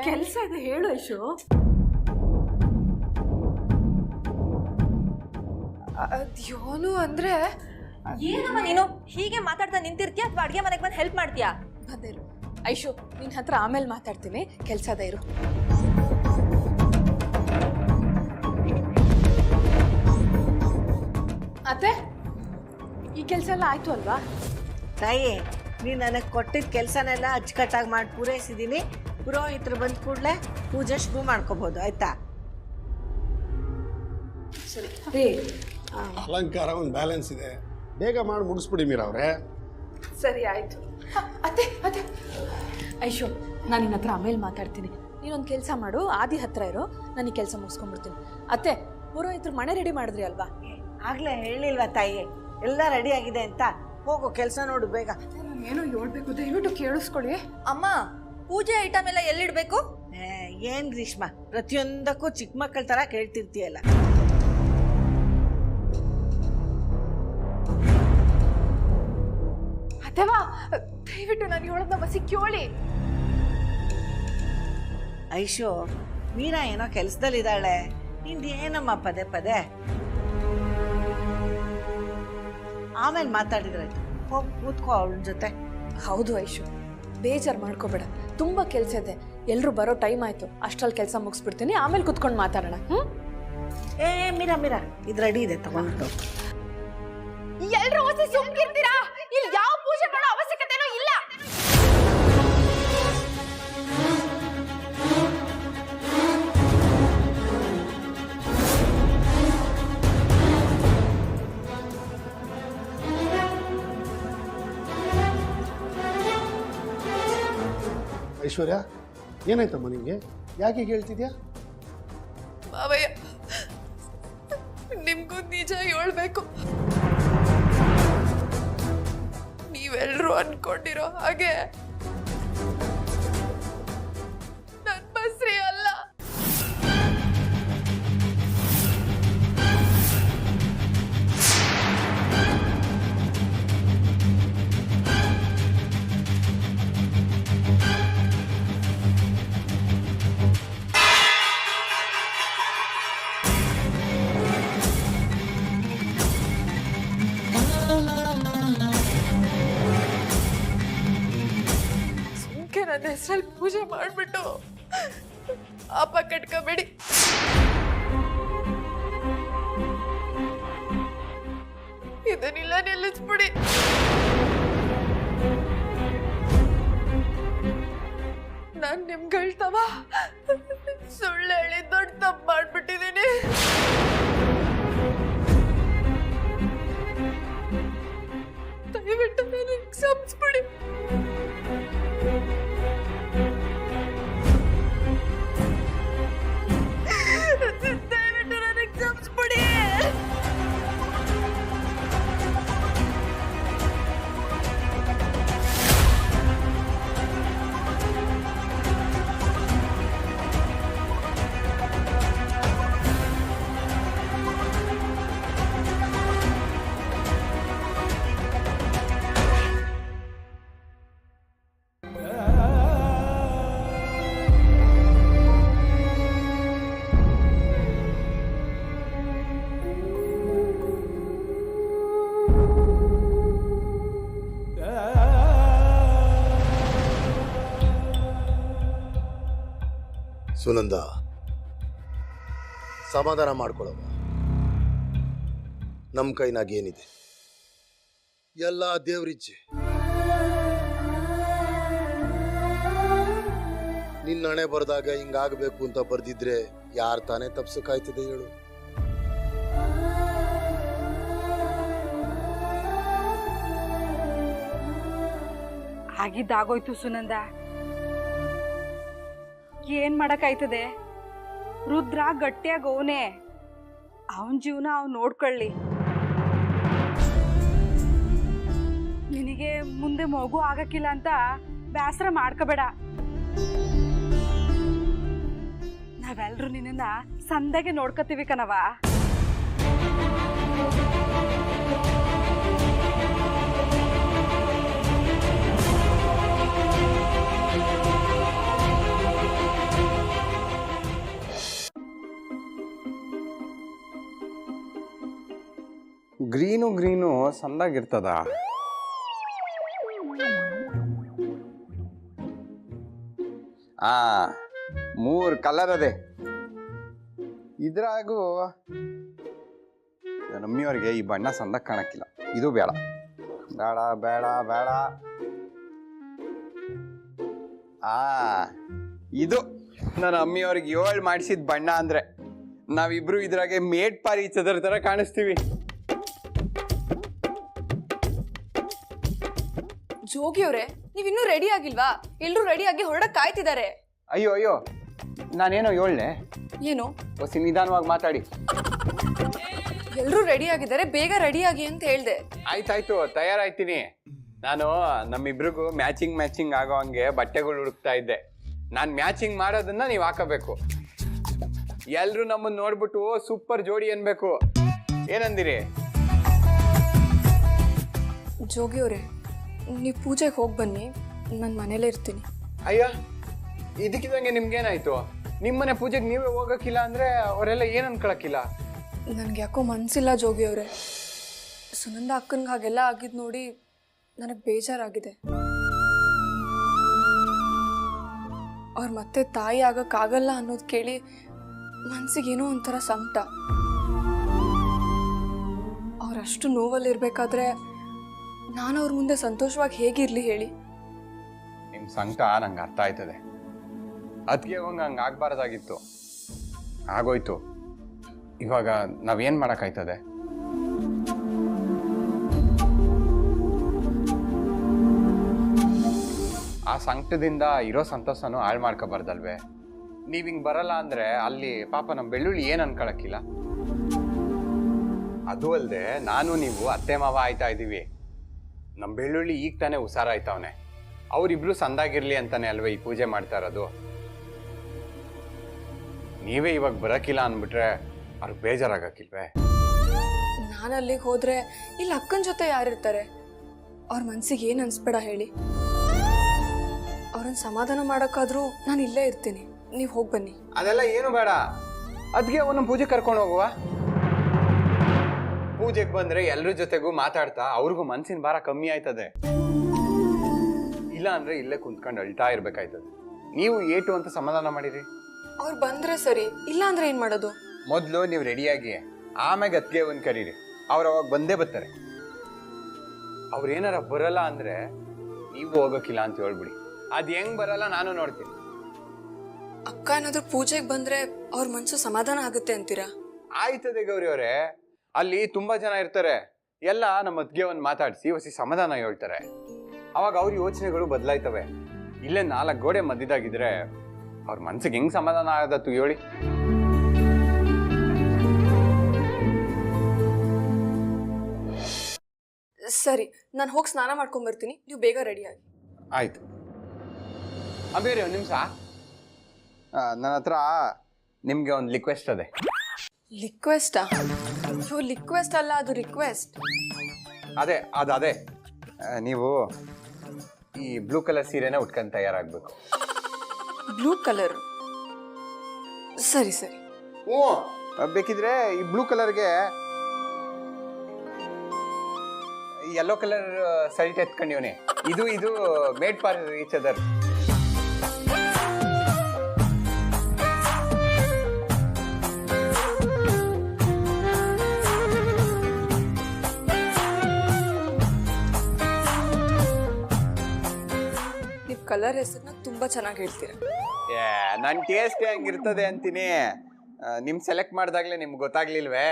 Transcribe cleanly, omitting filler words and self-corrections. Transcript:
ಕೆಲಸ ಇದೆ, ಹೇಳು ಐಶು. ಅದ್ಯೋನು ಅಂದ್ರೆ ಏನಮ್ಮ ನೀನು ಹೀಗೆ ಮಾತಾಡ್ತಾ ನಿಂತಿರ್ತೀಯ ಅಥವಾ ಅಡುಗೆ ಮನೆಗೆ ಬಂದು ಹೆಲ್ಪ್ ಮಾಡ್ತೀಯಾ? ಬಂದಿರು ಐಶು, ನಿನ್ನ ಹತ್ರ ಆಮೇಲೆ ಮಾತಾಡ್ತೀನಿ, ಕೆಲಸದ ಇರು. ಅತ್ತೆ, ಈ ಕೆಲಸ ಎಲ್ಲ ಆಯ್ತು ಅಲ್ವಾ? ತಾಯಿ, ನೀನು ನನಗೆ ಕೊಟ್ಟಿದ್ದ ಕೆಲಸನೆಲ್ಲ ಅಚ್ಚುಕಟ್ಟಾಗಿ ಮಾಡಿ ಪೂರೈಸಿದ್ದೀನಿ. ಪುರೋಹಿತರು ಬಂದ ಕೂಡಲೇ ಪೂಜೆ ಶುರು ಮಾಡ್ಕೋಬೋದು, ಆಯ್ತಾ? ಸರಿ ರೀ. ಅಲಂಕಾರ ಒಂದು ಬ್ಯಾಲೆನ್ಸ್ ಇದೆ, ಬೇಗ ಮಾಡಿ ಮುಗಿಸ್ಬಿಡಿ ಮೀರಾ ಅವರೇ. ಸರಿ ಆಯ್ತು. ಅತ್ತೆ ಅತ್ತೆ ಐಶು, ನಾನು ನಿನ್ನ ಹತ್ರ ಆಮೇಲೆ ಮಾತಾಡ್ತೀನಿ. ನೀನೊಂದು ಕೆಲಸ ಮಾಡು, ಆದಿ ಹತ್ರ ಇರೋ, ನಾನು ಈ ಕೆಲಸ ಮುಗಿಸ್ಕೊಂಡ್ಬಿಡ್ತೀನಿ. ಅತ್ತೆ, ಪುರೋಹಿತರು ಮನೆ ರೆಡಿ ಮಾಡಿದ್ರಿ ಅಲ್ವಾ? ಆಗಲೇ ಹೇಳಿಲ್ವಾ ತಾಯಿ, ಎಲ್ಲ ರೆಡಿ ಆಗಿದೆ ಅಂತ? ಹೋಗು, ಕೆಲಸ ನೋಡು ಬೇಗ. ಏನೋ ಹೇಳ್ಬೇಕು, ದಯವಿಟ್ಟು ಕೇಳಿಸ್ಕೊಳ್ಳಿ. ಅಮ್ಮ, ಪೂಜೆ ಐಟಮ್ ಎಲ್ಲ ಎಲ್ಲಿಡ್ಬೇಕು? ಏನ್ ಗ್ರೀಷ್ಮ, ಪ್ರತಿಯೊಂದಕ್ಕೂ ಚಿಕ್ಕ ಮಕ್ಕಳ ತರ ಕೇಳ್ತಿರ್ತೀಯಲ್ಲ. ಅಥವಾ ದಯವಿಟ್ಟು ನಾನು ಹೇಳೋದನ್ನ ಬಸಿ ಕೇಳಿ. ಐಶು, ಮೀರಾ ಏನೋ ಕೆಲಸದಲ್ಲಿದ್ದಾಳೆ, ನಿಂದೇನಮ್ಮ ಪದೇ ಪದೇ? ಆಮೇಲೆ ಮಾತಾಡಿದ್ರಾಯ್ತು, ಹೋಗಿ ಕೂತ್ಕೋ ಅವಳ ಜೊತೆ. ಹೌದು ಐಶು, ಬೇಜಾರು ಮಾಡ್ಕೋಬೇಡ, ತುಂಬಾ ಕೆಲಸ ಇದೆ. ಎಲ್ಲರೂ ಬರೋ ಟೈಮ್ ಆಯ್ತು, ಅಷ್ಟ್ರಲ್ಲಿ ಕೆಲಸ ಮುಗಿಸ್ಬಿಡ್ತೀನಿ, ಆಮೇಲೆ ಕುತ್ಕೊಂಡು ಮಾತಾಡೋಣ. ಮೀರಾ ಮೀರಾ, ಇದು ರೆಡಿ ಇದೆ, ತಗೊಂಡು. ಎಲ್ರೂ ಹೊಸ ಸುಮ್ಕಿರ್ತೀರಾ? ಇಲ್ಲಿ ಯಾವ ಪೂಜೆ ಮಾಡೋ ಅವಶ್ಯಕತೆನೂ ಇಲ್ಲ. ಐಶ್ವರ್ಯ, ಏನಾಯ್ತಮ್ಮ ನಿಮಗೆ? ಯಾಕೆ ಹೇಳ್ತಿದ್ಯಾ? ಮಾವಯ್ಯ, ನಿಮ್ಗೂ ನಿಜ ಹೇಳ್ಬೇಕು. ನೀವೆಲ್ಲರೂ ಅನ್ಕೊಂಡಿರೋ ಹಾಗೆ ನನ್ ಬಸ್ರಿ ಅಲ್ಲ. ನನ್ನ ಹೆಸರಲ್ಲಿ ಪೂಜೆ ಮಾಡ್ಬಿಟ್ಟು ಅಪ್ಪ ಕಟ್ಕೋಬೇಡಿ. ಇದನ್ನೆಲ್ಲ ನಿಲ್ಲಿಸ್ಬಿಡಿ. ನಾನ್ ನಿಮ್ಗಳ್ತವ ಸುಳ್ಳು ಹೇಳಿ ದೊಡ್ಡ ತಪ್ಪು ಮಾಡ್ಬಿಟ್ಟಿದ್ದೀನಿ. ದಯವಿಟ್ಟು ನನಗೆ ಕ್ಷಮಿಸ್ಬಿಡಿ. ದಯವಿಟ್ಟು ನನಗೆ ಕ್ಷಮಿಸ್ಬಿಡಿ. ಸುನಂದ, ಸಮಾಧಾನ ಮಾಡ್ಕೊಳ್ಳೋಣ. ನಮ್ಮ ಕೈನಾಗ ಏನಿದೆ ಎಲ್ಲ ದೇವ್ರಿಚ್ಛೆ. ನಿನ್ನ ಹಣೆ ಬರ್ದಾಗ ಹಿಂಗಾಗಬೇಕು ಅಂತ ಬರ್ದಿದ್ರೆ ಯಾರು ತಾನೇ ತಪ್ಸಕ್ಕಾಯ್ತದೆ ಹೇಳು? ಆಗಿದ್ದಾಗೋಯ್ತು ಸುನಂದ, ಏನ್ ಮಾಡಕ್ಕಾಯ್ತದೆ? ರುದ್ರ ಗಟ್ಟಿಯಾಗ ಅವನೇ, ಅವನ ಜೀವನ ಅವ್ನು ನೋಡ್ಕೊಳ್ಳಿ. ನಿನಗೆ ಮುಂದೆ ಮಗು ಆಗಕ್ಕಿಲ್ಲ ಅಂತ ಬೇಸರ ಮಾಡ್ಕೋಬೇಡ. ನಾವೆಲ್ಲರೂ ನಿನ್ನ ಸಂದಾಗೆ ನೋಡ್ಕೋತೀವಿ ಕಣವ. ಗ್ರೀನು ಸಂದಾಗಿರ್ತದ. ಆ 3 ಕಲರ್ ಅದೇ. ಇದ್ರಾಗೂ ನನ್ನ ಅಮ್ಮಿಯವ್ರಿಗೆ ಈ ಬಣ್ಣ ಸಂದಾಗ ಕಾಣಕ್ಕಿಲ್ಲ. ಇದು ಬೇಡ ಬೇಡ ಬೇಡ ಬೇಡ. ಇದು ನನ್ನ ಅಮ್ಮಿಯವ್ರಿಗೆ 7 ಮಾಡಿಸಿದ ಬಣ್ಣ ಅಂದ್ರೆ ನಾವಿಬ್ರು ಇದ್ರಾಗೆ ಮೇಡ್ ಪಾರಿ ಚದರ್ ತರ ಕಾಣಿಸ್ತೀವಿ. ಜೋಗಿಯವ್ರೆ, ನೀವಿನ್ನೂ ರೆಡಿ ಆಗಿಲ್ವಾ? ಎಲ್ರೂ ರೆಡಿ ಆಗಿ ಹೊರಡಕ್ ಕಾಯ್ತಿದ್ದಾರೆ. ಅಯ್ಯೋ ನಾನೇನೋ ಹೇಳ್ದೆ. ಏನು? ಹೊಸಿ ನಿಧಾನವಾಗಿ ಮಾತಾಡಿ. ಎಲ್ರೂ ರೆಡಿ ಆಗಿದ್ದಾರೆ, ಬೇಗ ರೆಡಿ ಆಗಿ ಅಂತ ಹೇಳ್ದೆ. ಆಯ್ತಾಯ್ತು, ತಯಾರಾಯ್ತೀನಿ. ನಾನು ನಮ್ಮಿಬ್ರಿಗೂ ಮ್ಯಾಚಿಂಗ್ ಆಗೋ ಹಂಗೆ ಬಟ್ಟೆಗಳು ಹುಡುಕ್ತಾ ಇದ್ದೆ. ನಾನು ಮ್ಯಾಚಿಂಗ್ ಮಾಡೋದನ್ನ ನೀವು ಹಾಕಬೇಕು. ಎಲ್ರು ನಮ್ಮನ್ನ ನೋಡ್ಬಿಟ್ಟು ಸೂಪರ್ ಜೋಡಿ ಅನ್ಬೇಕು. ಏನಂದಿರಿ? ಜೋಗಿಯವ್ರೆ, ನೀವು ಪೂಜೆಗೆ ಹೋಗಿ ಬನ್ನಿ, ನಾನು ಮನೇಲೇ ಇರ್ತೀನಿ. ಅಯ್ಯ, ಇದಕ್ಕಿದಂಗೆ ನಿಮ್ಗೇನಾಯ್ತು? ನಿಮ್ಮನೆ ಪೂಜೆಗೆ ನೀವೇ ಹೋಗಕ್ಕಿಲ್ಲ ಅಂದ್ರೆ ಅವರೆಲ್ಲ ಏನ್ ಅನ್ಕೊಳಕ್ಕಿಲ್ಲ? ನನಗೆ ಯಾಕೋ ಮನಸ್ಸಿಲ್ಲ ಜೋಗಿಯವ್ರೆ. ಸುನಂದ ಅಕ್ಕನ್ಗೆ ಹಾಗೆಲ್ಲ ಆಗಿದ್ದು ನೋಡಿ ನನಗೆ ಬೇಜಾರಾಗಿದೆ. ಅವ್ರು ಮತ್ತೆ ತಾಯಿ ಆಗಕ್ಕಾಗಲ್ಲ ಅನ್ನೋದು ಕೇಳಿ ಮನ್ಸಿಗೇನೋ ಒಂಥರ ಸಂಕಟ. ಅವರಷ್ಟು ನೋವಲ್ಲಿರ್ಬೇಕಾದ್ರೆ ನಾನು ಅವ್ರ ಮುಂದೆ ಸಂತೋಷವಾಗಿ ಹೇಗಿರ್ಲಿ ಹೇಳಿ? ನಿಮ್ ಸಂಕಟ ನಂಗೆ ಅರ್ಥ ಆಯ್ತದೆ. ಅದಕ್ಕೆ ಹಂಗೆ ಆಗ್ಬಾರ್ದಾಗಿತ್ತು, ಆಗೋಯ್ತು. ಇವಾಗ ನಾವೇನ್ ಮಾಡಕ್ಕಾಯ್ತದೆ? ಆ ಸಂಕಟದಿಂದ ಇರೋ ಸಂತೋಷನೂ ಹಾಳು ಮಾಡ್ಕೋಬಾರ್ದಲ್ವೇ? ನೀವ್ ಹಿಂಗ್ ಬರಲ್ಲ ಅಂದ್ರೆ ಅಲ್ಲಿ ಪಾಪ ನಮ್ಮ ಬೆಳ್ಳುಳ್ಳಿ ಏನ್ ಅನ್ಕೊಳಕ್ಕಿಲ್ಲ. ಅದು ಅಲ್ದೆ ನಾನು ನೀವು ಅತ್ತೆ ಮಾವ ಆಯ್ತಾ ಇದೀವಿ. ನಮ್ಮ ಬೆಳ್ಳುಳ್ಳಿ ಈಗ ತಾನೇ ಹುಷಾರಾಯ್ತವನೆ. ಅವರಿಬ್ರು ಸಂದಾಗಿರ್ಲಿ ಅಂತಾನೆ ಅಲ್ವೇ ಈ ಪೂಜೆ ಮಾಡ್ತಾ ಇರೋದು. ನೀವೇ ಇವಾಗ ಬರಕಿಲ್ಲ ಅನ್ಬಿಟ್ರೆ ಅವ್ರಿಗೆ ಬೇಜಾರಾಗಕ್ಕಿಲ್ವೇ? ನಾನು ಅಲ್ಲಿಗೆ ಹೋದ್ರೆ ಇಲ್ಲಿ ಅಕ್ಕನ ಜೊತೆ ಯಾರಿರ್ತಾರೆ? ಅವ್ರ ಮನ್ಸಿಗೆ ಏನು ಅನ್ಸ್ಬೇಡ ಹೇಳಿ. ಅವ್ರನ್ನ ಸಮಾಧಾನ ಮಾಡೋಕ್ಕಾದ್ರೂ ನಾನು ಇಲ್ಲೇ ಇರ್ತೀನಿ, ನೀವು ಹೋಗಿ ಬನ್ನಿ. ಅದೆಲ್ಲ ಏನು ಬೇಡ. ಅದಕ್ಕೆ ಅವನ ಪೂಜೆ ಕರ್ಕೊಂಡು ಹೋಗುವ. ಪೂಜೆಗೆ ಬಂದ್ರೆ ಎಲ್ರ ಜೊತೆಗೂ ಮಾತಾಡ್ತಾ ಅವ್ರಿಗೂ ಮನ್ಸಿನ ಭಾರ ಕಮ್ಮಿ ಆಯ್ತದೆ. ಇಲ್ಲ ಅಂದ್ರೆ ಇಲ್ಲೇ ಕುಂತ್ಕೊಂಡು ಅಳ್ತಾ ಇರ್ಬೇಕಾಯ್ತದೆ. ನೀವು ಏಟು ಅಂತ ಸಮಾಧಾನ ಮಾಡಿರಿ. ಅವ್ರು ಬಂದ್ರೆ ಸರಿ, ಇಲ್ಲ ಅಂದ್ರೆ ಏನ್ ಮಾಡೋದು? ಮೊದಲು ನೀವು ರೆಡಿಯಾಗಿ ಆಮ್ಯಾಗ ಅತ್ತಿಗೆ ಒಂದು ಕರೀರಿ. ಅವ್ರು ಅವಾಗ ಬಂದೇ ಬರ್ತಾರೆ. ಅವ್ರು ಏನಾರ ಬರಲ್ಲ ಅಂದ್ರೆ ನೀವು ಹೋಗೋಕಿಲ್ಲ ಅಂತ ಹೇಳ್ಬಿಡಿ. ಅದ್ ಹೆಂಗ್ ಬರಲ್ಲ ನಾನು ನೋಡ್ತೀನಿ. ಅಕ್ಕ ಏನಾದ್ರೂ ಪೂಜೆಗೆ ಬಂದ್ರೆ ಅವ್ರ ಮನ್ಸು ಸಮಾಧಾನ ಆಗುತ್ತೆ ಅಂತೀರಾ? ಆಯ್ತದೆ ಗೌರಿ ಅವರೇ, ಅಲ್ಲಿ ತುಂಬಾ ಜನ ಇರ್ತಾರೆ. ಎಲ್ಲ ನಮ್ಮ ಅತ್ತಿಗೆ ಒಂದು ಮಾತಾಡಿಸಿ ಹೊಸಿ ಸಮಾಧಾನ ಹೇಳ್ತಾರೆ. ಅವಾಗ ಅವ್ರ ಯೋಚನೆಗಳು ಬದಲಾಯ್ತವೆ. ಇಲ್ಲೇ 4 ಗೋಡೆ ಮಧ್ಯದಾಗಿದ್ರೆ ಅವ್ರ ಮನ್ಸಿಗೆ ಹೆಂಗ್ ಸಮಾಧಾನ ಆಗದತ್ತು ಹೇಳಿ? ಸರಿ, ನಾನು ಹೋಗಿ ಸ್ನಾನ ಮಾಡ್ಕೊಂಡ್ ಬರ್ತೀನಿ, ನೀವು ಬೇಗ ರೆಡಿ ಆಗಿ. ಆಯ್ತು. ಬೇರೆ ಒಂದು ನಿಮಿಷ, ನನ್ನ ಹತ್ರ ನಿಮ್ಗೆ ಒಂದು ರಿಕ್ವೆಸ್ಟ್ ಅದೇ. ರಿಕ್ವೆಸ್ಟಾ? ರಿಕ್ವೆಸ್ಟ್ ಅಲ್ಲ, ಅದು ರಿಕ್ವೆಸ್ಟ್. ಅದೇ ನೀವು ಈ ಬ್ಲೂ ಕಲರ್ ಸೀರೆನ ಉಟ್ಕೊಂಡು ತಯಾರಾಗಬೇಕು. Blue colour? ಸರಿ ಸರಿ. ಬೇಕಿದ್ರೆ ಈ ಬ್ಲೂ ಕಲರ್ಗೆ ಯೆಲ್ಲೋ ಕಲರ್ ಸೈಟ್ ಎತ್ಕೊಂಡಿವನೆ. ಇದು ಮೇಡ್ ಫಾರ್ ಈಚ್ ಅದರ್. ನೀವು ಕಲರ್ ಹೆಸರನ್ನ ತುಂಬಾ ಚೆನ್ನಾಗಿ ಹೇಳ್ತೀರಾ. ನನ್ನ ಟೇಸ್ಟ್ ಹೆಂಗಿರ್ತದೆ ಅಂತೀನಿ. ನಿಮ್ ಸೆಲೆಕ್ಟ್ ಮಾಡಿದಾಗ್ಲೇ ನಿಮ್ಗೆ ಗೊತ್ತಾಗ್ಲಿಲ್ವೇ?